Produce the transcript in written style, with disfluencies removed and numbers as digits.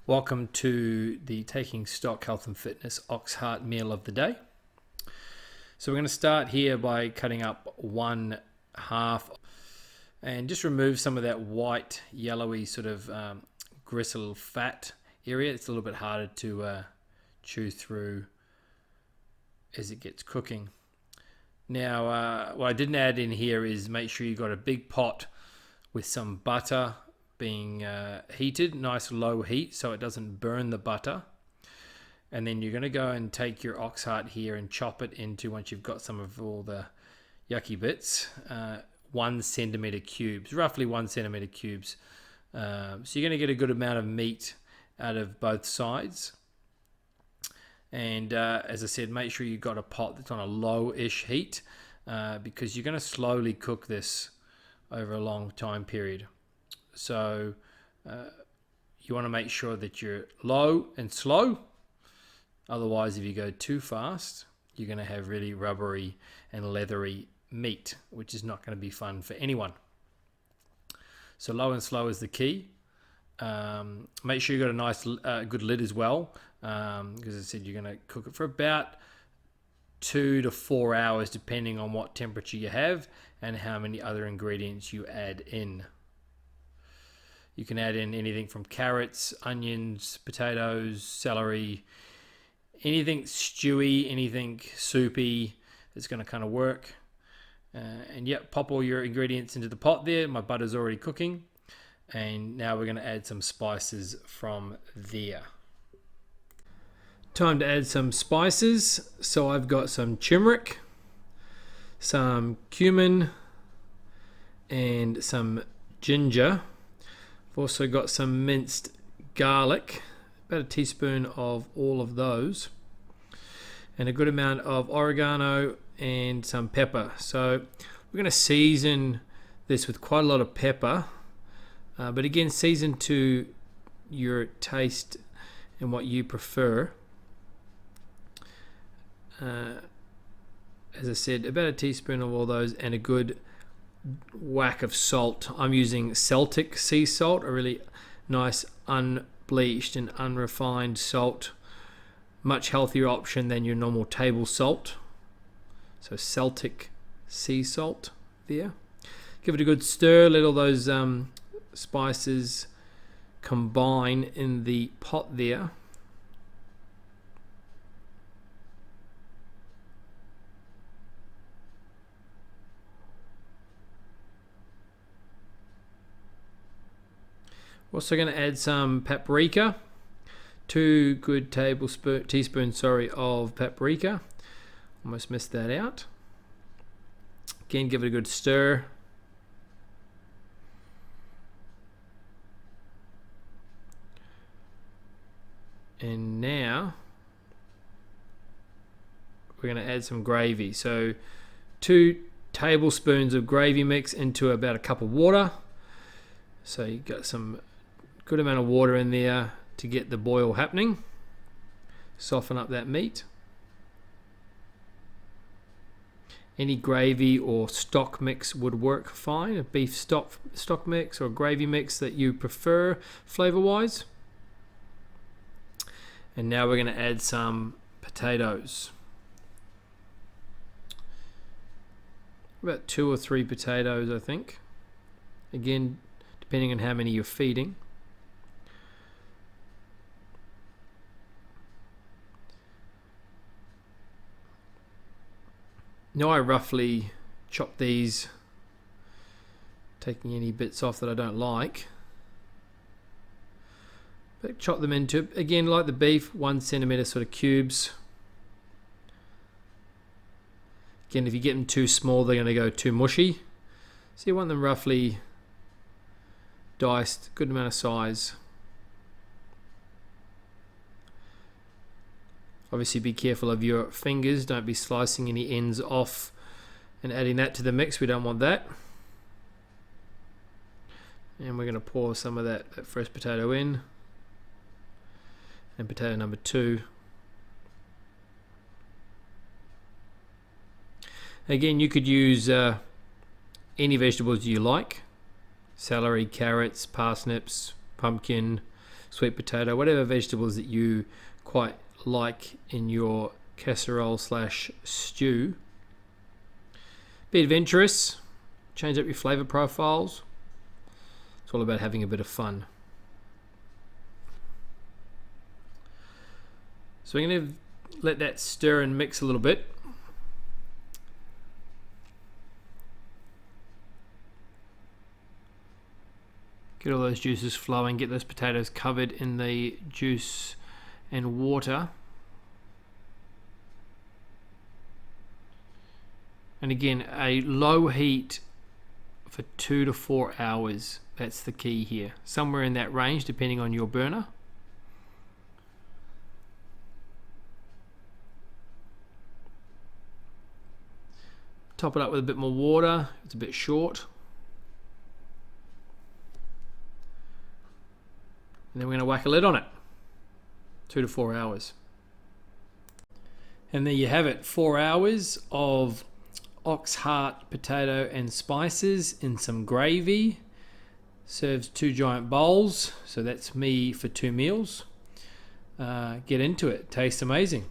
Welcome to the Taking Stock Health and Fitness Ox Heart meal of the day. So we're going to start here by cutting up 1/2 and just remove some of that white, yellowy sort of gristle fat area. It's a little bit harder to chew through as it gets cooking. Now, what I didn't add in here is make sure you've got a big pot with some butter being heated, nice low heat so it doesn't burn the butter. And then you're going to go and take your ox heart here and chop it into, once you've got some of all the yucky bits, 1 centimeter cubes, roughly 1 centimeter cubes. So you're going to get a good amount of meat out of both sides. And as I said, make sure you've got a pot that's on a low-ish heat because you're going to slowly cook this over a long time period. So you want to make sure that you're low and slow. Otherwise, if you go too fast, you're going to have really rubbery and leathery meat, which is not going to be fun for anyone. So low and slow is the key. Make sure you've got a nice good lid as well, because as I said, you're going to cook it for about 2 to 4 hours, depending on what temperature you have and how many other ingredients you add in. You can add in anything from carrots, onions, potatoes, celery, anything stewy, anything soupy that's going to kind of work. And yep, pop all your ingredients into the pot there. My butter's already cooking. And now we're going to add some spices from there. Time to add some spices. So I've got some turmeric, some cumin, and some ginger. I've also got some minced garlic, about a teaspoon of all of those, and a good amount of oregano and some pepper. So we're going to season this with quite a lot of pepper, but again, season to your taste and what you prefer. As I said, about a teaspoon of all those and a good whack of salt. I'm using Celtic sea salt, a really nice unbleached and unrefined salt, much healthier option than your normal table salt. So Celtic sea salt there. Give it a good stir, let all those spices combine in the pot there. We're also going to add some paprika, 2 good teaspoons of paprika. Almost missed that out. Again, give it a good stir. And now we're going to add some gravy. So 2 tablespoons of gravy mix into about a cup of water. So you've got some good amount of water in there to get the boil happening. Soften up that meat. Any gravy or stock mix would work fine. A beef stock mix or gravy mix that you prefer flavor wise. And now we're going to add some potatoes. About 2 or 3 potatoes, I think. Again, depending on how many you're feeding. Now I roughly chop these, taking any bits off that I don't like. But chop them into, again, like the beef, 1 centimeter sort of cubes. Again, if you get them too small, they're going to go too mushy. So you want them roughly diced, good amount of size. Obviously be careful of your fingers, don't be slicing any ends off and adding that to the mix, we don't want that. And we're going to pour some of that first potato in, and potato number 2. Again, you could use any vegetables you like. Celery, carrots, parsnips, pumpkin, sweet potato, whatever vegetables that you quite like in your casserole slash stew. Be adventurous, change up your flavour profiles. It's all about having a bit of fun. So we're going to let that stir and mix a little bit. Get all those juices flowing, get those potatoes covered in the juice and water. And again, a low heat for 2 to 4 hours. That's the key here. Somewhere in that range, depending on your burner. Top it up with a bit more water. It's a bit short. And then we're going to whack a lid on it. 2 to 4 hours. And there you have it. 4 hours of ox heart, potato and spices in some gravy. Serves 2 giant bowls. So that's me for 2 meals. Get into it. Tastes amazing.